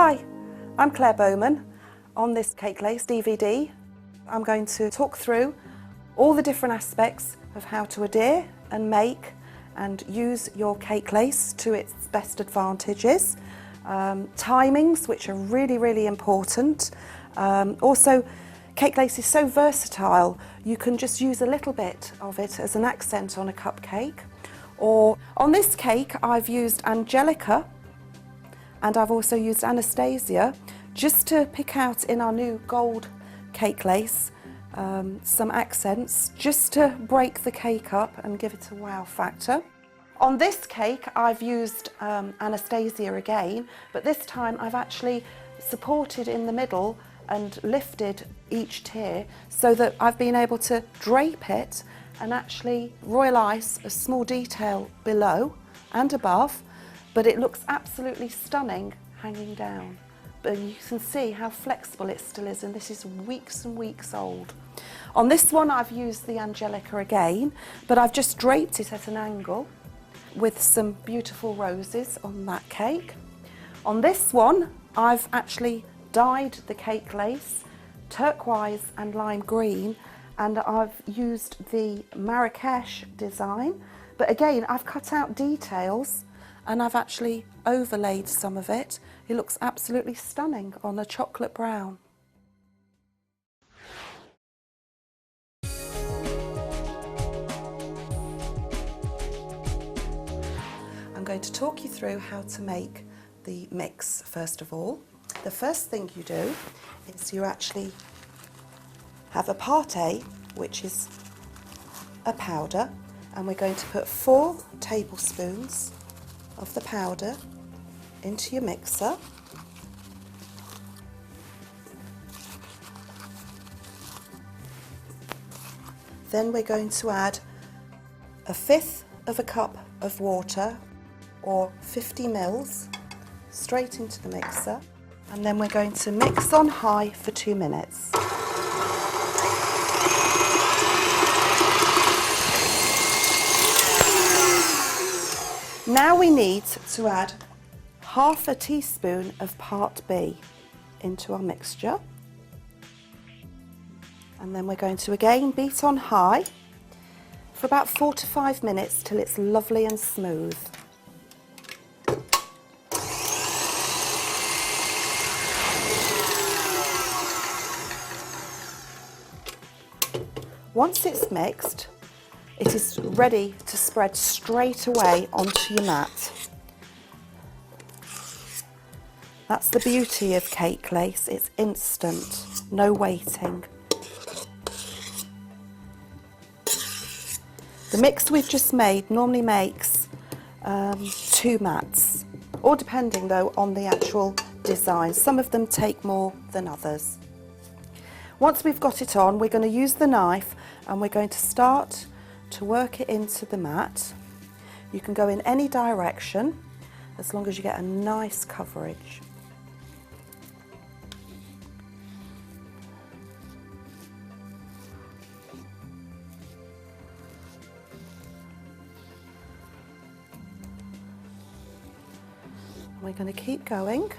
Hi, I'm Claire Bowman. On this cake lace DVD, I'm going to talk through all the different aspects of how to adhere and make and use your cake lace to its best advantages. Timings, which are really important. Also, cake lace is so versatile, you can just use a little bit of it as an accent on a cupcake. Or on this cake, I've used Angelica and I've also used Anastasia just to pick out in our new gold cake lace some accents just to break the cake up and give it a wow factor. On this cake I've used Anastasia again, but this time I've actually supported in the middle and lifted each tier so that I've been able to drape it and actually royalize a small detail below and above, but it looks absolutely stunning hanging down. But you can see how flexible it still is, and this is weeks and weeks old. On this one I've used the Angelica again, but I've just draped it at an angle with some beautiful roses on that cake. On this one I've actually dyed the cake lace turquoise and lime green, and I've used the Marrakesh design, but again I've cut out details and I've actually overlaid some of it. It looks absolutely stunning on a chocolate brown. I'm going to talk you through how to make the mix first of all. The first thing you do is you actually have a pâté, which is a powder, and we're going to put 4 tablespoons of the powder into your mixer. Then we're going to add 1/5 of a cup of water, or 50 mils, straight into the mixer, and then we're going to mix on high for 2 minutes. Now we need to add 1/2 teaspoon of Part B into our mixture, and then we're going to again beat on high for about 4 to 5 minutes till it's lovely and smooth. Once it's mixed, it is ready to spread straight away onto your mat. That's the beauty of cake lace, it's instant, no waiting. The mix we've just made normally makes 2 mats, or depending though on the actual design. Some of them take more than others. Once we've got it on, we're going to use the knife and we're going to start to work it into the mat. You can go in any direction as long as you get a nice coverage. We're going to keep going.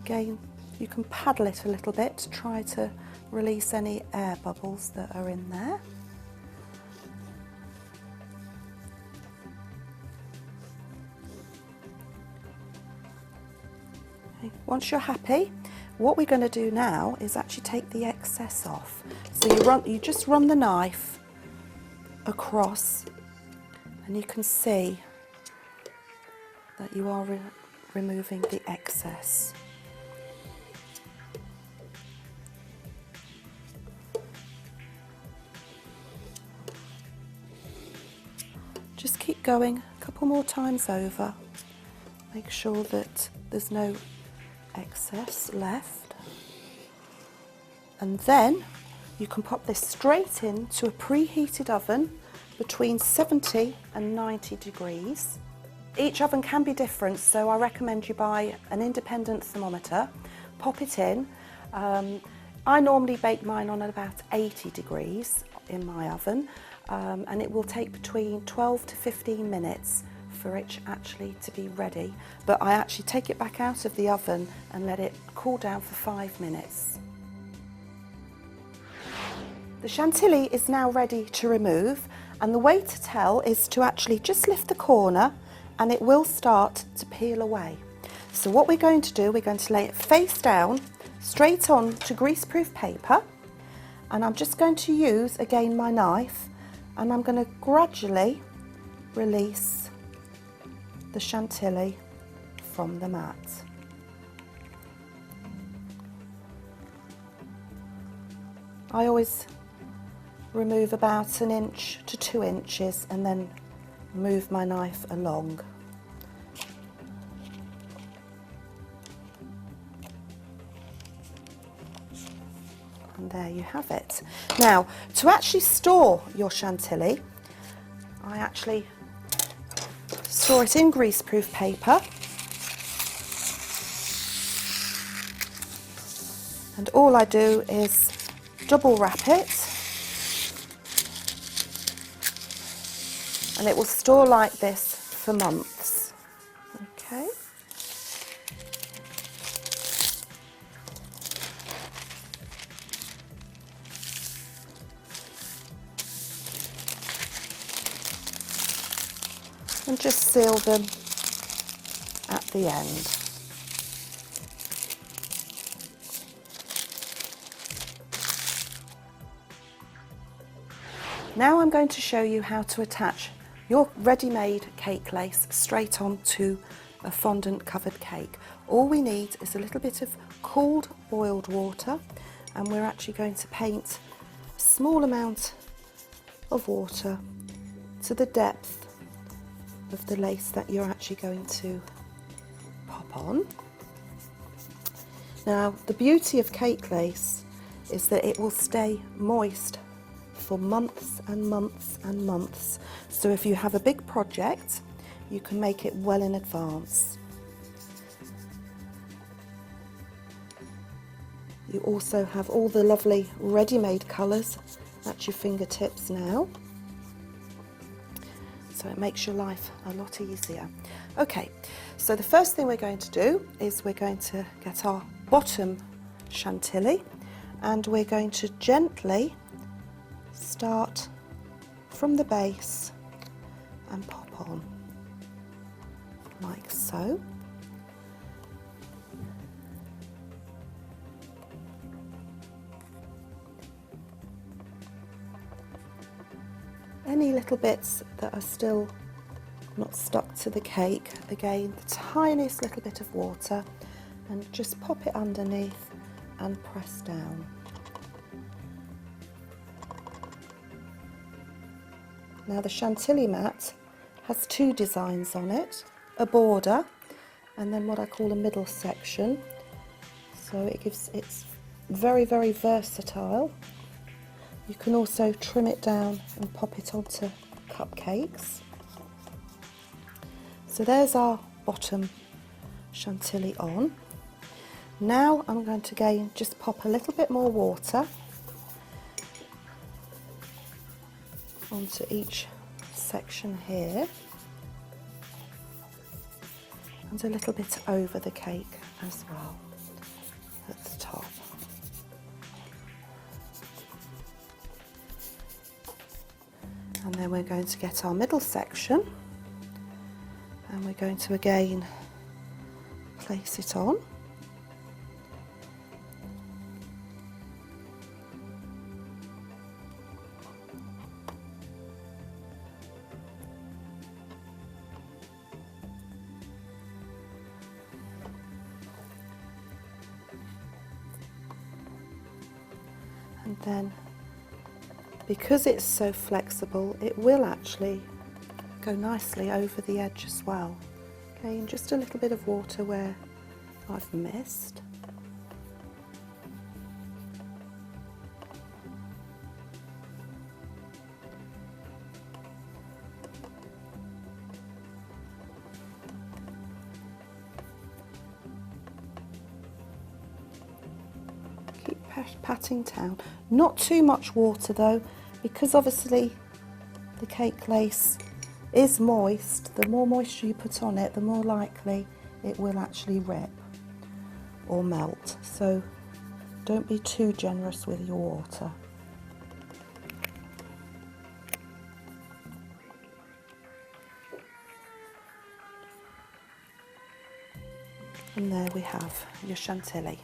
Again, you can paddle it a little bit to try to release any air bubbles that are in there. Okay. Once you're happy, what we're going to do now is actually take the excess off. So you just run the knife across, and you can see that you are removing the excess. Just keep going a couple more times over. Make sure that there's no excess left. And then you can pop this straight into a preheated oven between 70 and 90 degrees. Each oven can be different, so I recommend you buy an independent thermometer, pop it in. I normally bake mine on at about 80 degrees in my oven, and it will take between 12 to 15 minutes for it actually to be ready. But I actually take it back out of the oven and let it cool down for 5 minutes. The chantilly is now ready to remove, and the way to tell is to actually just lift the corner and it will start to peel away. So what we're going to do, we're going to lay it face down, straight on to greaseproof paper, and I'm just going to use again my knife, and I'm going to gradually release the chantilly from the mat. I always remove about 1 inch to 2 inches and then move my knife along. And there you have it. Now, to actually store your chantilly, I actually store it in greaseproof paper. And all I do is double wrap it, and it will store like this for months. Okay. And just seal them at the end. Now I'm going to show you how to attach your ready-made cake lace straight onto a fondant covered cake. All we need is a little bit of cooled boiled water, and we're actually going to paint a small amount of water to the depth of the lace that you're actually going to pop on. Now, the beauty of cake lace is that it will stay moist for months and months and months. So if you have a big project, you can make it well in advance. You also have all the lovely ready-made colours at your fingertips now. So it makes your life a lot easier. Okay, so the first thing we're going to do is we're going to get our bottom chantilly, and we're going to gently start from the base and pop on like so. Any little bits that are still not stuck to the cake, again, the tiniest little bit of water, and just pop it underneath and press down. Now the chantilly mat has two designs on it, a border and then what I call a middle section. So it's very, very versatile. You can also trim it down and pop it onto cupcakes. So there's our bottom chantilly on. Now I'm going to again just pop a little bit more water onto each section here, and a little bit over the cake as well at the top. And then we're going to get our middle section, and we're going to again place it on. And then, because it's so flexible, it will actually go nicely over the edge as well. Okay, and just a little bit of water where I've missed. patting down. Not too much water though, because obviously the cake lace is moist. The more moisture you put on it, the more likely it will actually rip or melt. So don't be too generous with your water. And there we have your chantilly.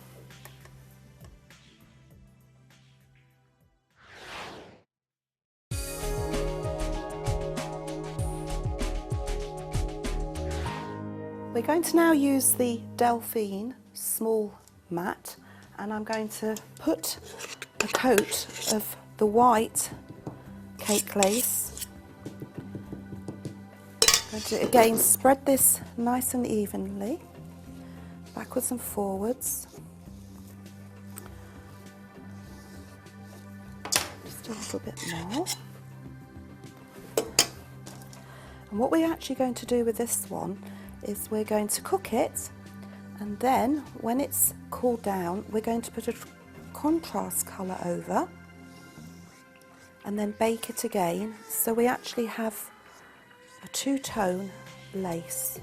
We're going to now use the Delphine small mat, and I'm going to put a coat of the white cake lace. I'm going to again spread this nice and evenly, backwards and forwards. Just a little bit more. And what we're actually going to do with this one is we're going to cook it, and then when it's cooled down we're going to put a contrast colour over and then bake it again, so we actually have a two-tone lace.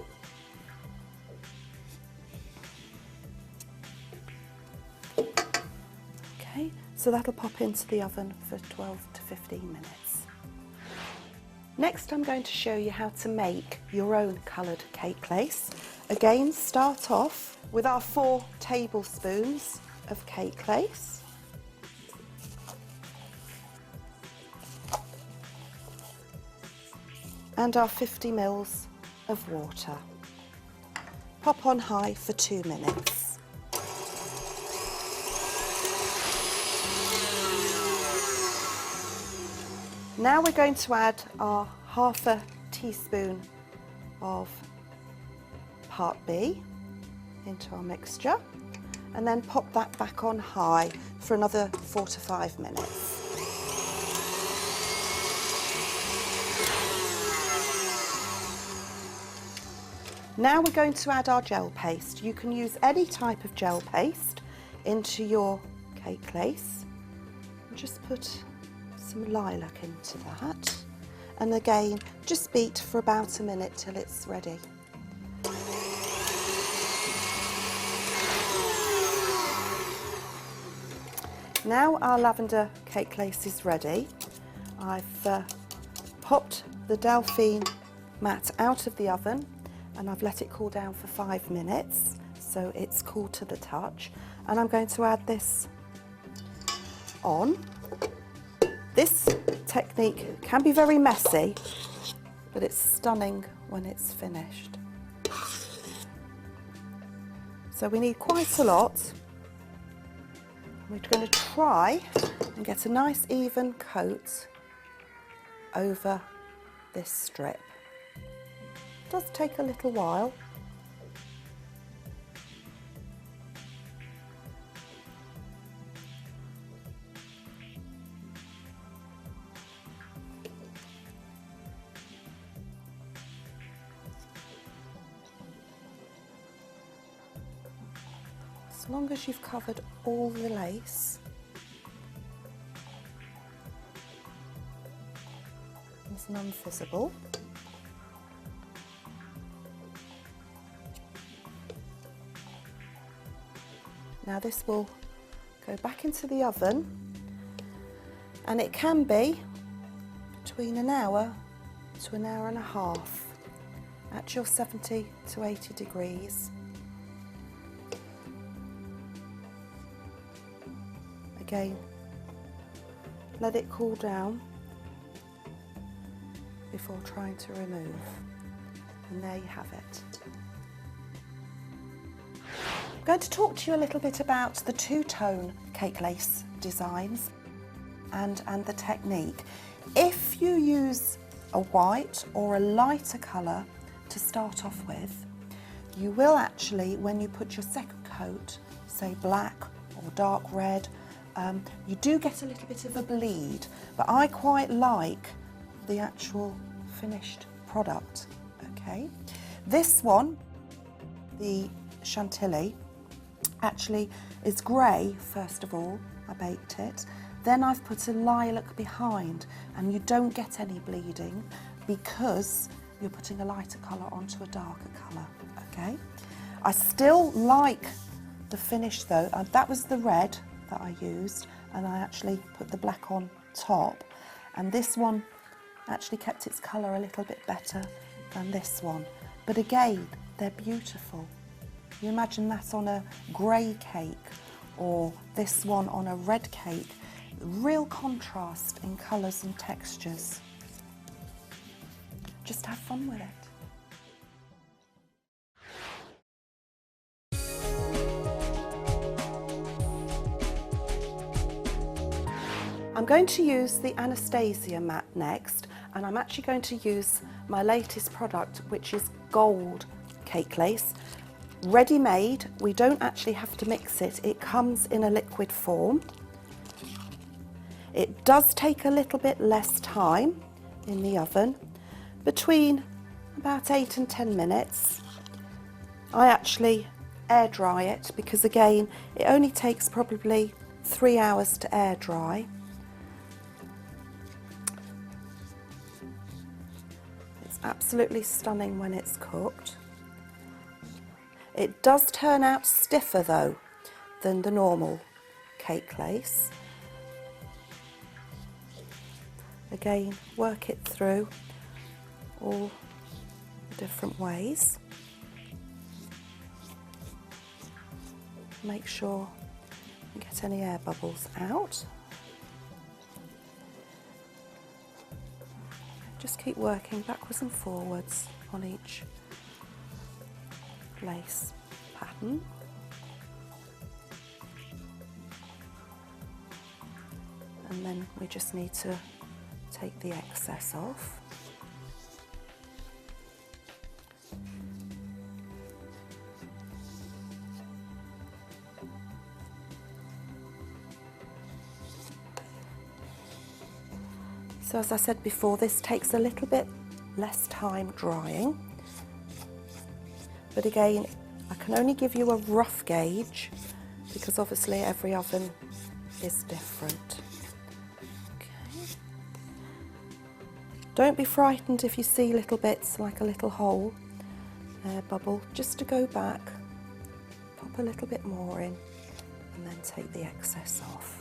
Okay, so that'll pop into the oven for 12 to 15 minutes. Next I'm going to show you how to make your own coloured cake lace. Again, start off with our 4 tablespoons of cake lace. And our 50 ml of water. Pop on high for 2 minutes. Now we're going to add our ½ teaspoon of part B into our mixture, and then pop that back on high for another 4 to 5 minutes. Now we're going to add our gel paste. You can use any type of gel paste into your cake lace. Just put some lilac into that, and again just beat for about a minute till it's ready. Now our lavender cake lace is ready. I've popped the Delphine mat out of the oven and I've let it cool down for 5 minutes, so it's cool to the touch, and I'm going to add this on. This technique can be very messy, but it's stunning when it's finished. So we need quite a lot. We're going to try and get a nice even coat over this strip. It does take a little while. As long as you've covered all the lace, it's non-visible. Now this will go back into the oven, and it can be between an hour to an hour and a half at your 70 to 80 degrees. Again, let it cool down before trying to remove, and there you have it. I'm going to talk to you a little bit about the two-tone cake lace designs and the technique. If you use a white or a lighter colour to start off with, you will actually, when you put your second coat, say black or dark red, you do get a little bit of a bleed, but I quite like the actual finished product. Okay, this one, the chantilly, actually is grey first of all, I baked it. Then I've put a lilac behind, and you don't get any bleeding because you're putting a lighter colour onto a darker colour, okay? I still like the finish though. That was the red that I used, and I actually put the black on top, and this one actually kept its colour a little bit better than this one. But again, they're beautiful. You imagine that on a grey cake, or this one on a red cake. Real contrast in colours and textures. Just have fun with it. I'm going to use the Anastasia mat next, and I'm actually going to use my latest product, which is gold cake lace. Ready-made, we don't actually have to mix it, it comes in a liquid form. It does take a little bit less time in the oven, between about 8 and 10 minutes. I actually air dry it because again, it only takes probably 3 hours to air dry. It's absolutely stunning when it's cooked. It does turn out stiffer though than the normal cake lace. Again, work it through all the different ways. Make sure you get any air bubbles out. Just keep working backwards and forwards on each lace pattern. And then we just need to take the excess off. So as I said before, this takes a little bit less time drying. But again, I can only give you a rough gauge because obviously every oven is different. Don't be frightened if you see little bits like a little hole, air bubble, just to go back, pop a little bit more in and then take the excess off.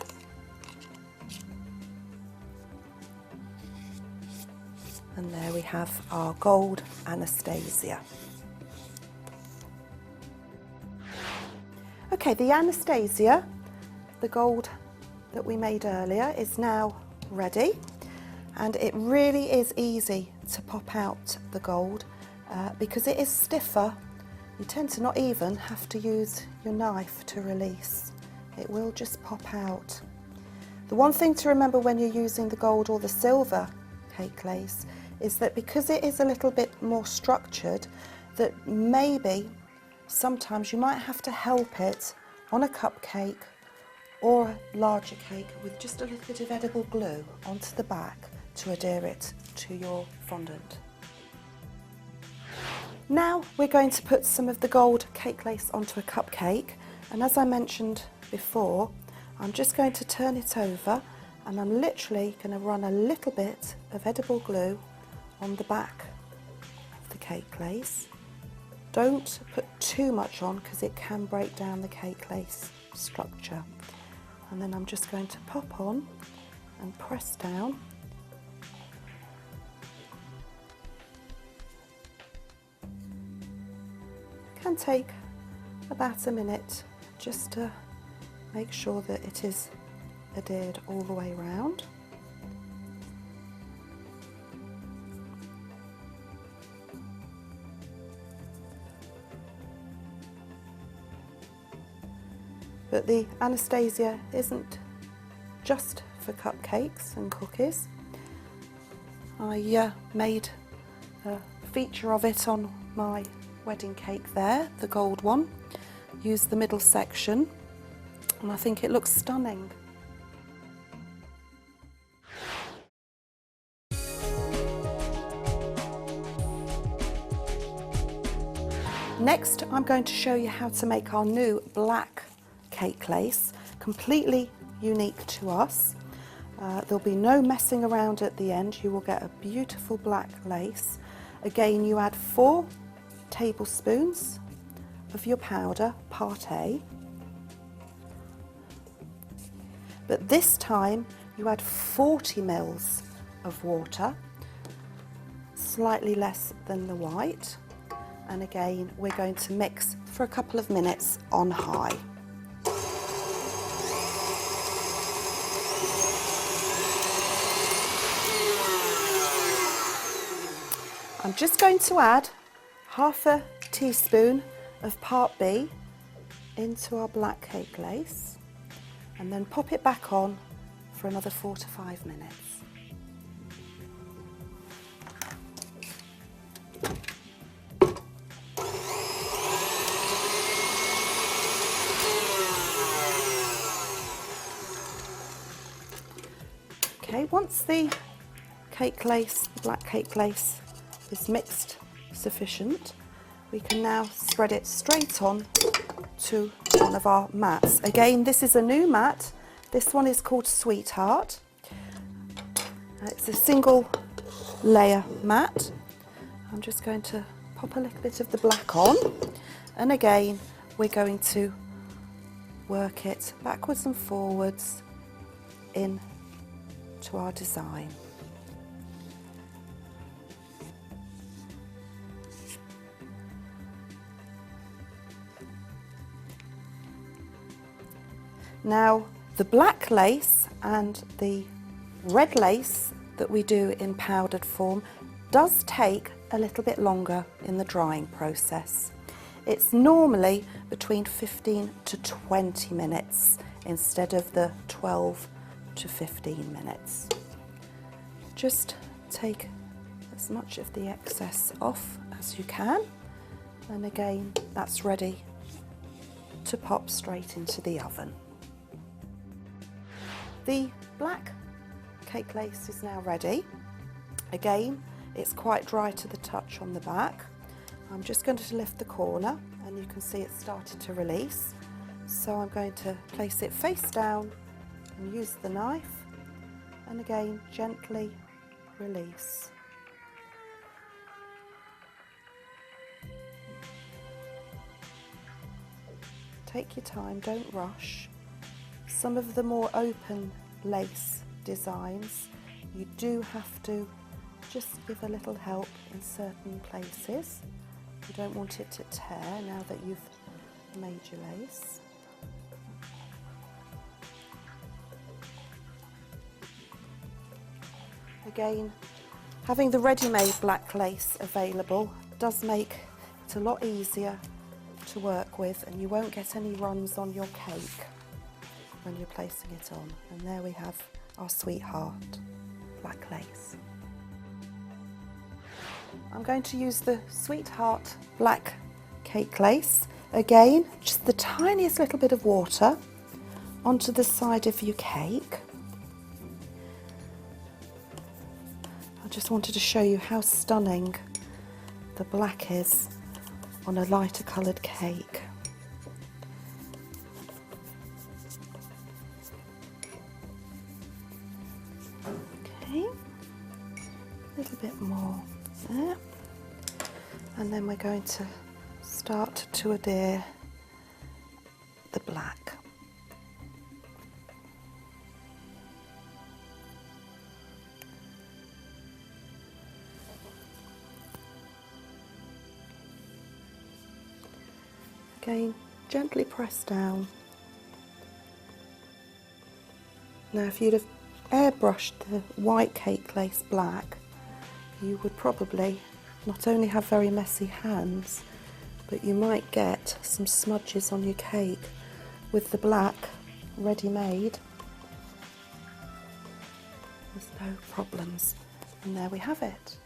And there we have our gold Anastasia. Okay, the Anastasia, the gold that we made earlier, is now ready. And it really is easy to pop out the gold because it is stiffer. You tend to not even have to use your knife to release. It will just pop out. The one thing to remember when you're using the gold or the silver cake lace is that because it is a little bit more structured, that maybe sometimes you might have to help it on a cupcake or a larger cake with just a little bit of edible glue onto the back to adhere it to your fondant. Now we're going to put some of the gold cake lace onto a cupcake, and as I mentioned before, I'm just going to turn it over and I'm literally going to run a little bit of edible glue on the back of the cake lace. Don't put too much on because it can break down the cake lace structure. And then I'm just going to pop on and press down. Can take about a minute just to make sure that it is adhered all the way around. But the Anastasia isn't just for cupcakes and cookies. I made a feature of it on my wedding cake there, the gold one. Used the middle section and I think it looks stunning. Next, I'm going to show you how to make our new black cake lace, completely unique to us. There'll be no messing around at the end. You will get a beautiful black lace. Again, you add 4 tablespoons of your powder, part A. But this time you add 40 mils of water, slightly less than the white. And again, we're going to mix for a couple of minutes on high. I'm just going to add half a teaspoon of part B into our black cake lace and then pop it back on for another 4 to 5 minutes. Okay, once the cake lace, the black cake lace, is mixed sufficient, we can now spread it straight on to one of our mats. Again, this is a new mat. This one is called Sweetheart. It's a single layer mat. I'm just going to pop a little bit of the black on, and again we're going to work it backwards and forwards in to our design. Now, the black lace and the red lace that we do in powdered form does take a little bit longer in the drying process. It's normally between 15 to 20 minutes instead of the 12 to 15 minutes. Just take as much of the excess off as you can, and again that's ready to pop straight into the oven. The black cake lace is now ready. Again, it's quite dry to the touch on the back. I'm just going to lift the corner and you can see it's started to release. So I'm going to place it face down and use the knife and again gently release. Take your time, don't rush. Some of the more open lace designs, you do have to just give a little help in certain places. You don't want it to tear now that you've made your lace. Again, having the ready-made black lace available does make it a lot easier to work with, and you won't get any runs on your cake when you're placing it on. And there we have our Sweetheart black lace. I'm going to use the Sweetheart black cake lace. Again, just the tiniest little bit of water onto the side of your cake. I just wanted to show you how stunning the black is on a lighter coloured cake. Okay, a little bit more there, and then we're going to start to adhere the black. Again, gently press down. Now if you'd have airbrushed the white cake lace black, you would probably not only have very messy hands, but you might get some smudges on your cake. With the black ready-made, there's no problems. And there we have it.